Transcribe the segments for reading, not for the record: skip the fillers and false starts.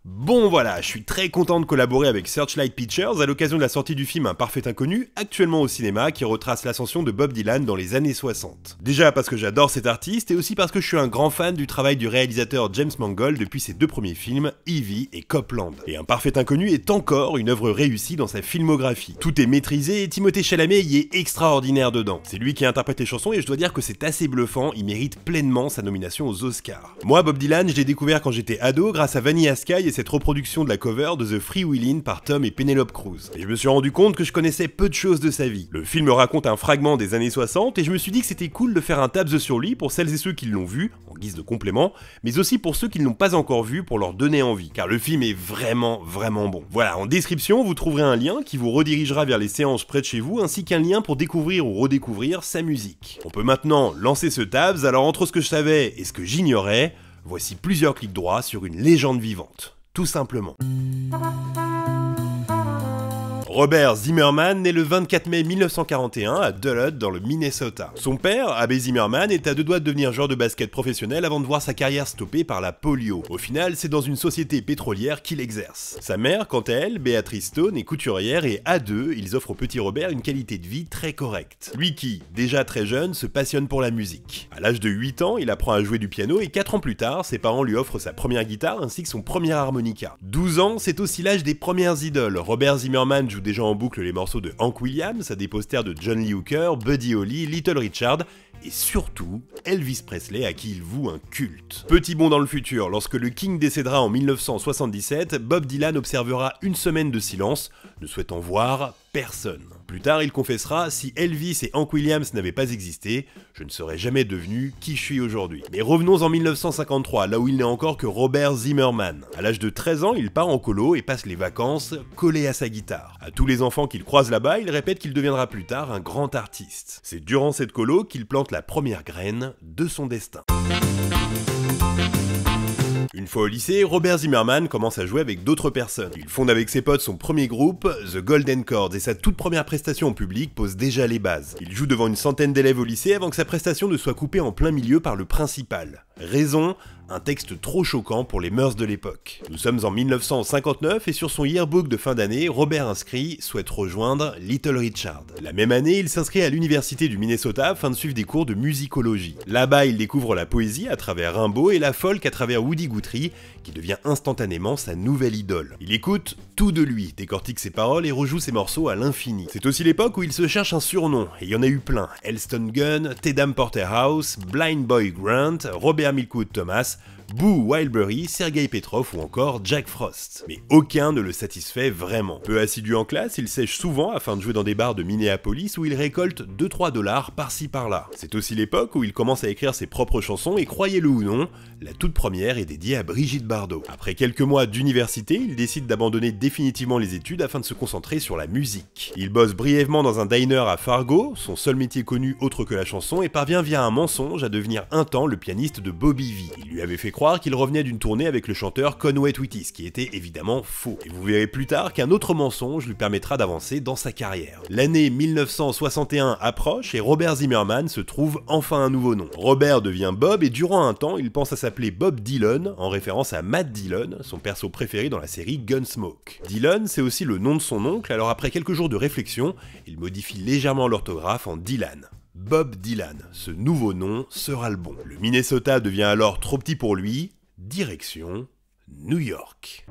Bon voilà, je suis très content de collaborer avec Searchlight Pictures à l'occasion de la sortie du film Un Parfait Inconnu, actuellement au cinéma, qui retrace l'ascension de Bob Dylan dans les années 60. Déjà parce que j'adore cet artiste et aussi parce que je suis un grand fan du travail du réalisateur James Mangold depuis ses deux premiers films, Evie et Copland. Et Un Parfait Inconnu est encore une œuvre réussie dans sa filmographie. Tout est maîtrisé et Timothée Chalamet y est extraordinaire dedans. C'est lui qui interprète les chansons et je dois dire que c'est assez bluffant, il mérite pleinement sa nomination aux Oscars. Moi, Bob Dylan, je l'ai découvert quand j'étais ado grâce à Vanilla Sky et cette reproduction de la cover de The Freewheelin' par Tom et Penelope Cruz. Et je me suis rendu compte que je connaissais peu de choses de sa vie. Le film raconte un fragment des années 60 et je me suis dit que c'était cool de faire un tabs sur lui pour celles et ceux qui l'ont vu, en guise de complément, mais aussi pour ceux qui ne l'ont pas encore vu pour leur donner envie, car le film est vraiment bon. Voilà, en description, vous trouverez un lien qui vous redirigera vers les séances près de chez vous, ainsi qu'un lien pour découvrir ou redécouvrir sa musique. On peut maintenant lancer ce tabs, alors entre ce que je savais et ce que j'ignorais, voici plusieurs clics droits sur une légende vivante. Tout simplement. Robert Zimmerman naît le 24 mai 1941 à Duluth dans le Minnesota. Son père, Abbé Zimmerman, est à deux doigts de devenir joueur de basket professionnel avant de voir sa carrière stoppée par la polio. Au final, c'est dans une société pétrolière qu'il exerce. Sa mère, quant à elle, Béatrice Stone, est couturière et à deux, ils offrent au petit Robert une qualité de vie très correcte. Lui qui, déjà très jeune, se passionne pour la musique. À l'âge de 8 ans, il apprend à jouer du piano et 4 ans plus tard, ses parents lui offrent sa première guitare ainsi que son premier harmonica. 12 ans, c'est aussi l'âge des premières idoles. Robert Zimmerman joue déjà en boucle les morceaux de Hank Williams, à des posters de John Lee Hooker, Buddy Holly, Little Richard, et surtout Elvis Presley à qui il voue un culte. Petit bond dans le futur, lorsque le King décédera en 1977, Bob Dylan observera une semaine de silence, ne souhaitant voir personne. Plus tard, il confessera « Si Elvis et Hank Williams n'avaient pas existé, je ne serais jamais devenu qui je suis aujourd'hui ». Mais revenons en 1953, là où il n'est encore que Robert Zimmerman. À l'âge de 13 ans, il part en colo et passe les vacances collé à sa guitare. À tous les enfants qu'il croise là-bas, il répète qu'il deviendra plus tard un grand artiste. C'est durant cette colo qu'il plante la première graine de son destin. Une fois au lycée, Robert Zimmerman commence à jouer avec d'autres personnes. Il fonde avec ses potes son premier groupe, The Golden Chords, et sa toute première prestation en public pose déjà les bases. Il joue devant une centaine d'élèves au lycée avant que sa prestation ne soit coupée en plein milieu par le principal. Raison, un texte trop choquant pour les mœurs de l'époque. Nous sommes en 1959 et sur son yearbook de fin d'année, Robert inscrit « Souhaite rejoindre Little Richard ». La même année, il s'inscrit à l'université du Minnesota afin de suivre des cours de musicologie. Là-bas, il découvre la poésie à travers Rimbaud et la folk à travers Woody Guthrie, qui devient instantanément sa nouvelle idole. Il écoute tout de lui, décortique ses paroles et rejoue ses morceaux à l'infini. C'est aussi l'époque où il se cherche un surnom, et il y en a eu plein. Elston Gunn, Tedham Porterhouse, Blind Boy Grant, Robert Milkwood Thomas, Boo Wilbury, Sergei Petrov ou encore Jack Frost. Mais aucun ne le satisfait vraiment. Peu assidu en classe, il sèche souvent afin de jouer dans des bars de Minneapolis où il récolte 2-3 $ par-ci par-là. C'est aussi l'époque où il commence à écrire ses propres chansons et croyez-le ou non, la toute première est dédiée à Brigitte Bardot. Après quelques mois d'université, il décide d'abandonner définitivement les études afin de se concentrer sur la musique. Il bosse brièvement dans un diner à Fargo, son seul métier connu autre que la chanson, et parvient via un mensonge à devenir un temps le pianiste de Bobby Vee. Il lui avait fait croire qu'il revenait d'une tournée avec le chanteur Conway Twitty, ce qui était évidemment faux. Et vous verrez plus tard qu'un autre mensonge lui permettra d'avancer dans sa carrière. L'année 1961 approche et Robert Zimmerman se trouve enfin un nouveau nom. Robert devient Bob et durant un temps, il pense à s'appeler Bob Dylan, en référence à Matt Dillon, son perso préféré dans la série Gunsmoke. Dylan, c'est aussi le nom de son oncle, alors après quelques jours de réflexion, il modifie légèrement l'orthographe en Dylan. Bob Dylan, ce nouveau nom sera le bon. Le Minnesota devient alors trop petit pour lui, direction New York.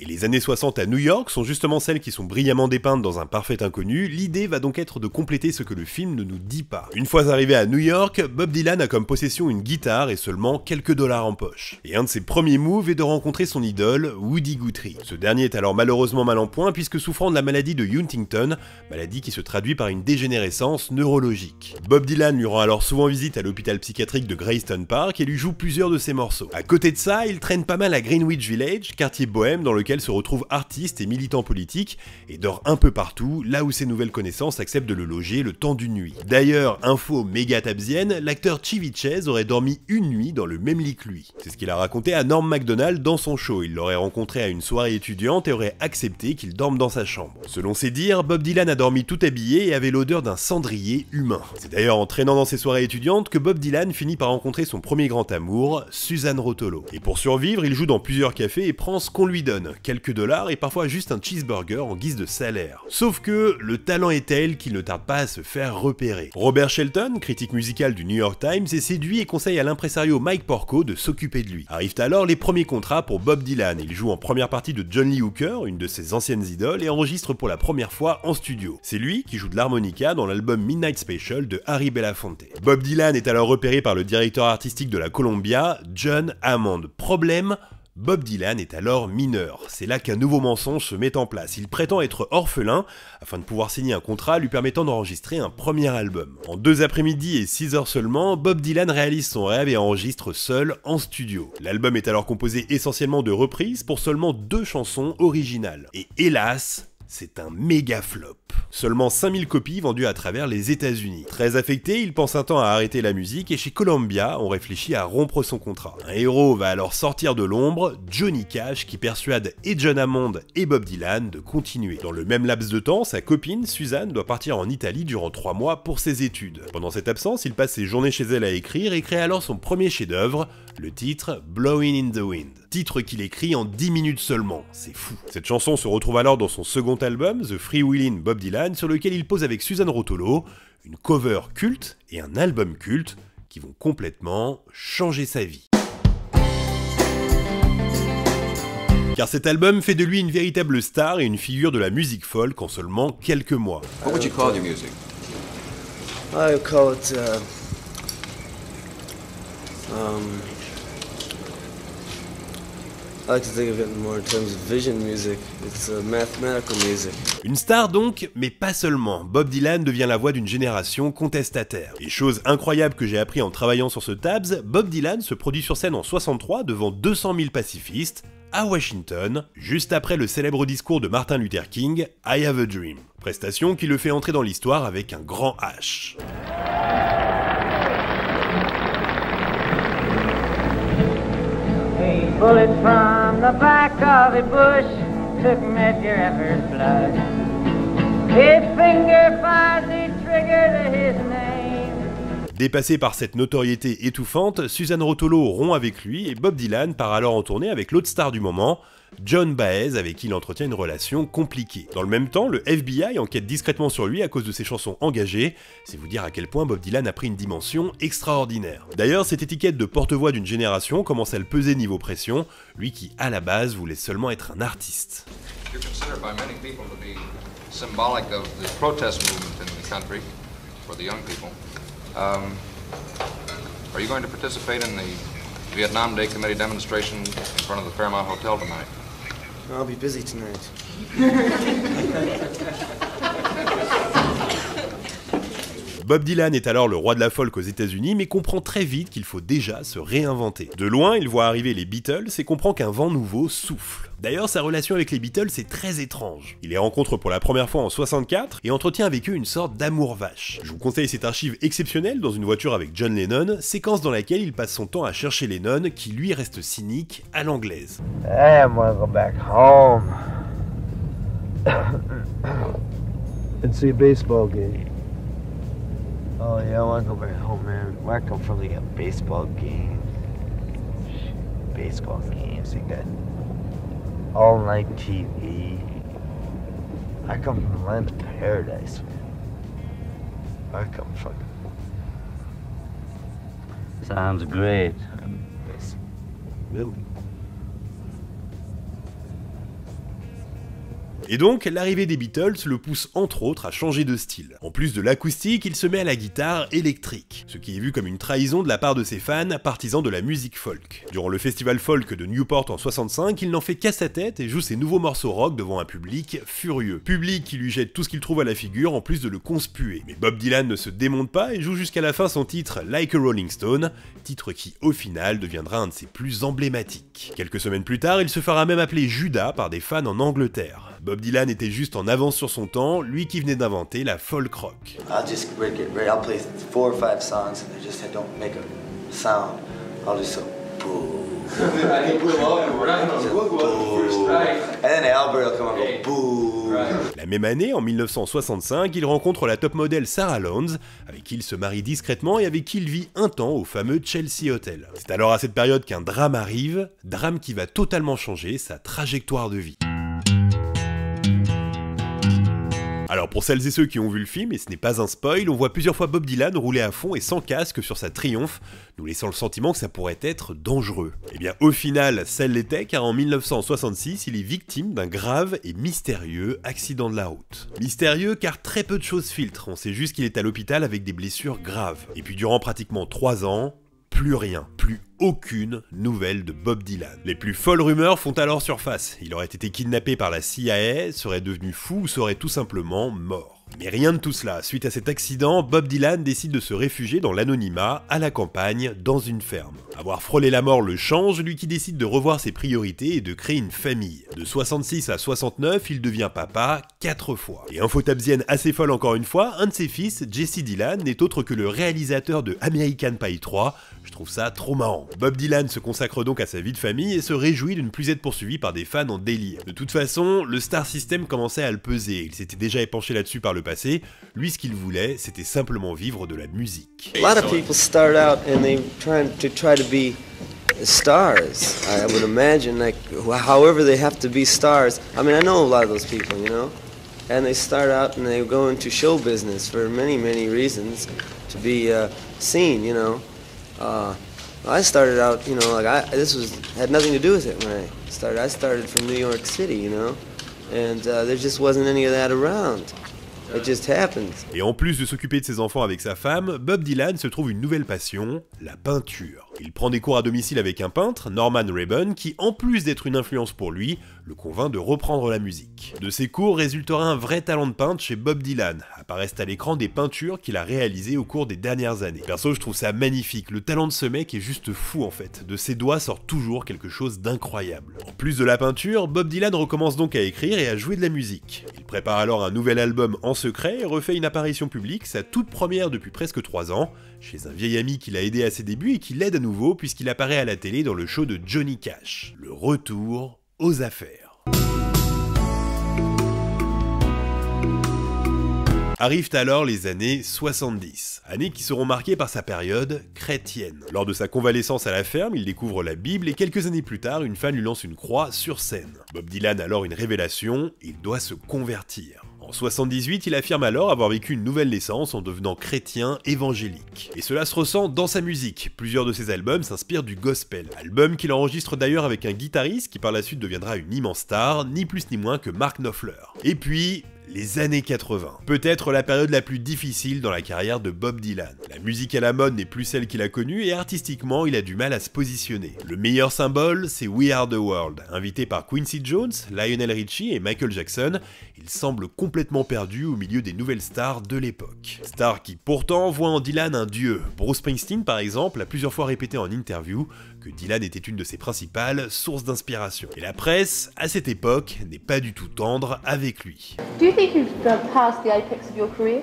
Les années 60 à New York sont justement celles qui sont brillamment dépeintes dans Un Parfait Inconnu, l'idée va donc être de compléter ce que le film ne nous dit pas. Une fois arrivé à New York, Bob Dylan a comme possession une guitare et seulement quelques dollars en poche. Et un de ses premiers moves est de rencontrer son idole, Woody Guthrie. Ce dernier est alors malheureusement mal en point puisque souffrant de la maladie de Huntington, maladie qui se traduit par une dégénérescence neurologique. Bob Dylan lui rend alors souvent visite à l'hôpital psychiatrique de Grayston Park et lui joue plusieurs de ses morceaux. À côté de ça, il traîne pas mal à Greenwich Village, quartier bohème dans lequel se se retrouve artiste et militant politique et dort un peu partout, là où ses nouvelles connaissances acceptent de le loger le temps d'une nuit. D'ailleurs, info méga tabzienne, l'acteur Chevy Chase aurait dormi une nuit dans le même lit que lui. C'est ce qu'il a raconté à Norm Macdonald dans son show. Il l'aurait rencontré à une soirée étudiante et aurait accepté qu'il dorme dans sa chambre. Selon ses dires, Bob Dylan a dormi tout habillé et avait l'odeur d'un cendrier humain. C'est d'ailleurs en traînant dans ses soirées étudiantes que Bob Dylan finit par rencontrer son premier grand amour, Susan Rotolo. Et pour survivre, il joue dans plusieurs cafés et prend ce qu'on lui donne, quelques dollars et parfois juste un cheeseburger en guise de salaire. Sauf que le talent est tel qu'il ne tarde pas à se faire repérer. Robert Shelton, critique musical du New York Times, est séduit et conseille à l'impresario Mike Porco de s'occuper de lui. Arrivent alors les premiers contrats pour Bob Dylan. Il joue en première partie de John Lee Hooker, une de ses anciennes idoles, et enregistre pour la première fois en studio. C'est lui qui joue de l'harmonica dans l'album Midnight Special de Harry Belafonte. Bob Dylan est alors repéré par le directeur artistique de la Columbia, John Hammond. Problème, Bob Dylan est alors mineur. C'est là qu'un nouveau mensonge se met en place. Il prétend être orphelin afin de pouvoir signer un contrat lui permettant d'enregistrer un premier album. En 2 après-midi et 6 heures seulement, Bob Dylan réalise son rêve et enregistre seul en studio. L'album est alors composé essentiellement de reprises pour seulement 2 chansons originales. Et hélas, c'est un méga flop. Seulement 5000 copies vendues à travers les États-Unis. Très affecté, il pense un temps à arrêter la musique et chez Columbia, on réfléchit à rompre son contrat. Un héros va alors sortir de l'ombre, Johnny Cash, qui persuade et John Hammond et Bob Dylan de continuer. Dans le même laps de temps, sa copine, Suzanne, doit partir en Italie durant 3 mois pour ses études. Pendant cette absence, il passe ses journées chez elle à écrire et crée alors son premier chef-d'œuvre, le titre Blowing in the Wind. Titre qu'il écrit en 10 minutes seulement, c'est fou. Cette chanson se retrouve alors dans son second album, The Freewheelin' Bob Dylan, sur lequel il pose avec Susan Rotolo, une cover culte et un album culte qui vont complètement changer sa vie. Car cet album fait de lui une véritable star et une figure de la musique folk en seulement quelques mois. What would you call your music? I would call it, I like to think of it more in terms of vision music. It's mathematical music. Une star donc, mais pas seulement. Bob Dylan devient la voix d'une génération contestataire. Et chose incroyable que j'ai appris en travaillant sur ce Tabs, Bob Dylan se produit sur scène en 63 devant 200 000 pacifistes, à Washington, juste après le célèbre discours de Martin Luther King, I Have a Dream. Prestation qui le fait entrer dans l'histoire avec un grand H. Bullet from the back of a bush took Medgar Evers' blood. His finger finds the trigger to his name. Dépassé par cette notoriété étouffante, Susan Rotolo rompt avec lui et Bob Dylan part alors en tournée avec l'autre star du moment, John Baez, avec qui il entretient une relation compliquée. Dans le même temps, le FBI enquête discrètement sur lui à cause de ses chansons engagées, c'est vous dire à quel point Bob Dylan a pris une dimension extraordinaire. D'ailleurs, cette étiquette de porte-voix d'une génération commence à le peser niveau pression, lui qui, à la base, voulait seulement être un artiste. You're considered by many people to be symbolic of the protest movement in the country for the young people. Are you going to participate in the Vietnam Day Committee demonstration in front of the Fairmont Hotel tonight? I'll be busy tonight. Bob Dylan est alors le roi de la folk aux États-Unis, mais comprend très vite qu'il faut déjà se réinventer. De loin, il voit arriver les Beatles et comprend qu'un vent nouveau souffle. D'ailleurs, sa relation avec les Beatles est très étrange. Il les rencontre pour la première fois en 64 et entretient avec eux une sorte d'amour vache. Je vous conseille cette archive exceptionnelle dans une voiture avec John Lennon, séquence dans laquelle il passe son temps à chercher Lennon, qui lui reste cynique à l'anglaise. I want to go back home. And see a baseball game. Oh yeah, I want to go back home, man. Where I come from, they got baseball games. Baseball games, they got all-night TV. I come from the land of paradise, man. I come from. Sounds great. Really? Et donc, l'arrivée des Beatles le pousse entre autres à changer de style. En plus de l'acoustique, il se met à la guitare électrique, ce qui est vu comme une trahison de la part de ses fans partisans de la musique folk. Durant le festival folk de Newport en 65, il n'en fait qu'à sa tête et joue ses nouveaux morceaux rock devant un public furieux. Public qui lui jette tout ce qu'il trouve à la figure en plus de le conspuer. Mais Bob Dylan ne se démonte pas et joue jusqu'à la fin son titre Like a Rolling Stone, titre qui au final deviendra un de ses plus emblématiques. Quelques semaines plus tard, il se fera même appeler Judas par des fans en Angleterre. Bob Dylan était juste en avance sur son temps, lui qui venait d'inventer la folk rock. I'll play 4 or 5 songs and they just don't make a sound. I'll just boo. And then Albert will come and go boo. La même année, en 1965, il rencontre la top modèle Sarah Lowndes, avec qui il se marie discrètement et avec qui il vit un temps au fameux Chelsea Hotel. C'est alors à cette période qu'un drame arrive, drame qui va totalement changer sa trajectoire de vie. Alors pour celles et ceux qui ont vu le film, et ce n'est pas un spoil, on voit plusieurs fois Bob Dylan rouler à fond et sans casque sur sa Triumph, nous laissant le sentiment que ça pourrait être dangereux. Et bien au final, ça l'était, car en 1966, il est victime d'un grave et mystérieux accident de la route. Mystérieux car très peu de choses filtrent, on sait juste qu'il est à l'hôpital avec des blessures graves. Et puis durant pratiquement 3 ans, plus rien, plus aucune nouvelle de Bob Dylan. Les plus folles rumeurs font alors surface. Il aurait été kidnappé par la CIA, serait devenu fou ou serait tout simplement mort. Mais rien de tout cela. Suite à cet accident, Bob Dylan décide de se réfugier dans l'anonymat, à la campagne, dans une ferme. Avoir frôlé la mort le change, lui qui décide de revoir ses priorités et de créer une famille. De 66 à 69, il devient papa 4 fois. Et info tabzienne assez folle encore une fois, un de ses fils, Jesse Dylan, n'est autre que le réalisateur de American Pie 3. Je trouve ça trop marrant. Bob Dylan se consacre donc à sa vie de famille et se réjouit de ne plus être poursuivi par des fans en délire. De toute façon, le star system commençait à le peser, il s'était déjà épanché là-dessus par le passé, lui ce qu'il voulait, c'était simplement vivre de la musique. A lot of people start out and they try to be stars. I would imagine, like, however they have to be stars. I mean, I know a lot of those people, you know, and they start out and they go into show business for many reasons to be seen, you know. I started out, you know, like had nothing to do with it when I started. I started from New York City, you know, and there just wasn't any of that around. It just happened. Et en plus de s'occuper de ses enfants avec sa femme, Bob Dylan se trouve une nouvelle passion, la peinture. Il prend des cours à domicile avec un peintre, Norman Rayburn, qui en plus d'être une influence pour lui, le convainc de reprendre la musique. De ces cours résultera un vrai talent de peintre chez Bob Dylan. Apparaissent à l'écran des peintures qu'il a réalisées au cours des dernières années. Perso, je trouve ça magnifique, le talent de ce mec est juste fou en fait. De ses doigts sort toujours quelque chose d'incroyable. En plus de la peinture, Bob Dylan recommence donc à écrire et à jouer de la musique. Il prépare alors un nouvel album en secret et refait une apparition publique, sa toute première depuis presque 3 ans, chez un vieil ami qui l'a aidé à ses débuts et qui l'aide à nouveau puisqu'il apparaît à la télé dans le show de Johnny Cash. Le retour aux affaires. Arrivent alors les années 70, années qui seront marquées par sa période chrétienne. Lors de sa convalescence à la ferme, il découvre la Bible et quelques années plus tard, une fan lui lance une croix sur scène. Bob Dylan a alors une révélation, il doit se convertir. En 78, il affirme alors avoir vécu une nouvelle naissance en devenant chrétien évangélique. Et cela se ressent dans sa musique. Plusieurs de ses albums s'inspirent du gospel. Album qu'il enregistre d'ailleurs avec un guitariste qui par la suite deviendra une immense star, ni plus ni moins que Mark Knopfler. Et puis, les années 80. Peut-être la période la plus difficile dans la carrière de Bob Dylan. La musique à la mode n'est plus celle qu'il a connue et artistiquement, il a du mal à se positionner. Le meilleur symbole, c'est We Are The World. Invité par Quincy Jones, Lionel Richie et Michael Jackson, il semble complètement perdu au milieu des nouvelles stars de l'époque. Stars qui pourtant voient en Dylan un dieu. Bruce Springsteen par exemple a plusieurs fois répété en interview que Dylan était une de ses principales sources d'inspiration. Et la presse, à cette époque, n'est pas du tout tendre avec lui. Do you think you've passed the apex of your career?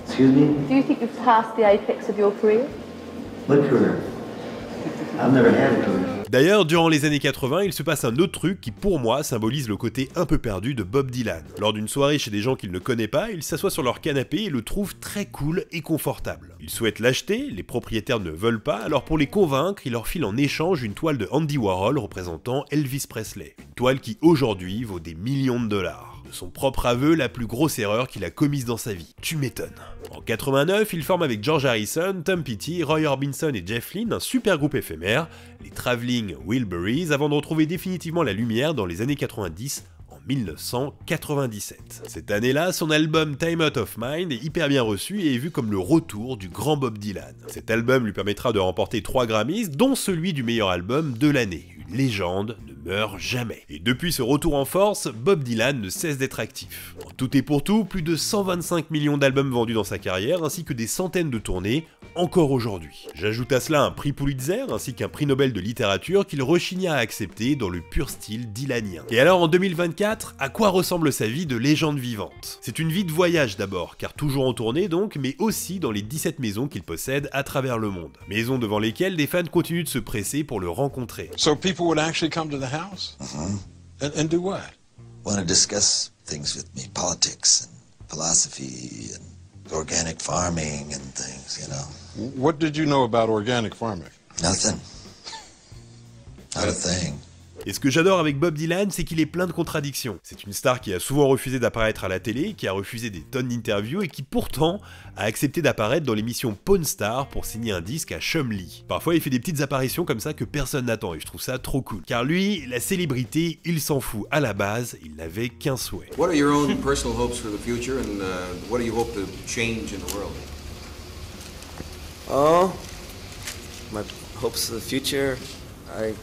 Excuse me? Do you think you've passed the apex of your career? What career? I've never had a career. D'ailleurs, durant les années 80, il se passe un autre truc qui pour moi symbolise le côté un peu perdu de Bob Dylan. Lors d'une soirée chez des gens qu'il ne connaît pas, il s'assoit sur leur canapé et le trouve très cool et confortable. Il souhaite l'acheter, les propriétaires ne veulent pas, alors pour les convaincre, il leur file en échange une toile de Andy Warhol représentant Elvis Presley. Une toile qui aujourd'hui vaut des millions de dollars. De son propre aveu, la plus grosse erreur qu'il a commise dans sa vie. Tu m'étonnes. En 89, il forme avec George Harrison, Tom Petty, Roy Orbison et Jeff Lynne un super groupe éphémère, les Traveling Wilburys, avant de retrouver définitivement la lumière dans les années 90 en 1997. Cette année-là, son album Time Out of Mind est hyper bien reçu et est vu comme le retour du grand Bob Dylan. Cet album lui permettra de remporter 3 Grammys, dont celui du meilleur album de l'année. Une légende ne meurt jamais. Et depuis ce retour en force, Bob Dylan ne cesse d'être actif. En tout et pour tout, plus de 125 millions d'albums vendus dans sa carrière, ainsi que des centaines de tournées, encore aujourd'hui. J'ajoute à cela un prix Pulitzer, ainsi qu'un prix Nobel de littérature qu'il rechigna à accepter dans le pur style dylanien. Et alors en 2024, à quoi ressemble sa vie de légende vivante? C'est une vie de voyage d'abord, car toujours en tournée donc, mais aussi dans les 17 maisons qu'il possède à travers le monde. Maisons devant lesquelles des fans continuent de se presser pour le rencontrer. So people would actually come to the house? And do what? Want to discuss things with me, politics and philosophy and organic farming and things, you know. What did you know about organic farming? Nothing. Not a thing. Et ce que j'adore avec Bob Dylan, c'est qu'il est plein de contradictions. C'est une star qui a souvent refusé d'apparaître à la télé, qui a refusé des tonnes d'interviews et qui pourtant a accepté d'apparaître dans l'émission Pawn Star pour signer un disque à Chumlee. Parfois il fait des petites apparitions comme ça que personne n'attend et je trouve ça trop cool. Car lui, la célébrité, il s'en fout. À la base, il n'avait qu'un souhait. What are your own personal hopes for the future and what do you hope to change in the world? Oh, my hopes for the future, to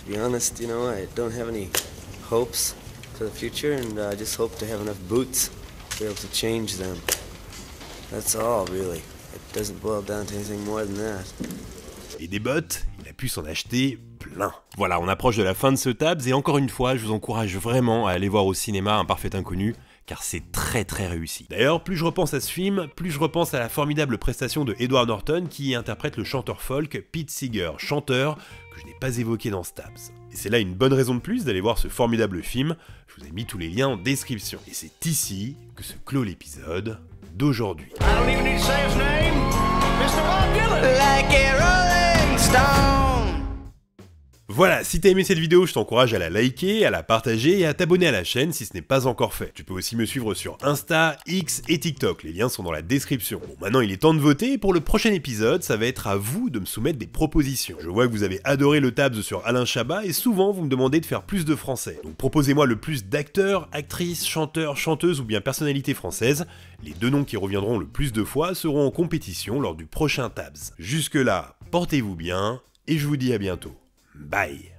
be honest, you know, I don't have any hopes for the future, and I just hope to have enough boots to be able to change them. That's all, really. It doesn't boil down to anything more than that. Et des bottes, il a pu s'en acheter plein. Voilà, on approche de la fin de ce Tabs, et encore une fois, je vous encourage vraiment à aller voir au cinéma Un Parfait Inconnu, car c'est très très réussi. D'ailleurs, plus je repense à ce film, plus je repense à la formidable prestation de Edward Norton qui interprète le chanteur folk Pete Seeger, chanteur que je n'ai pas évoqué dans Tabs. Et c'est là une bonne raison de plus d'aller voir ce formidable film, je vous ai mis tous les liens en description. Et c'est ici que se clôt l'épisode d'aujourd'hui. Voilà, si t'as aimé cette vidéo, je t'encourage à la liker, à la partager et à t'abonner à la chaîne si ce n'est pas encore fait. Tu peux aussi me suivre sur Insta, X et TikTok, les liens sont dans la description. Bon, maintenant il est temps de voter et pour le prochain épisode, ça va être à vous de me soumettre des propositions. Je vois que vous avez adoré le Tabs sur Alain Chabat et souvent vous me demandez de faire plus de français. Donc proposez-moi le plus d'acteurs, actrices, chanteurs, chanteuses ou bien personnalités françaises. Les 2 noms qui reviendront le plus de fois seront en compétition lors du prochain Tabs. Jusque là, portez-vous bien et je vous dis à bientôt. Bye.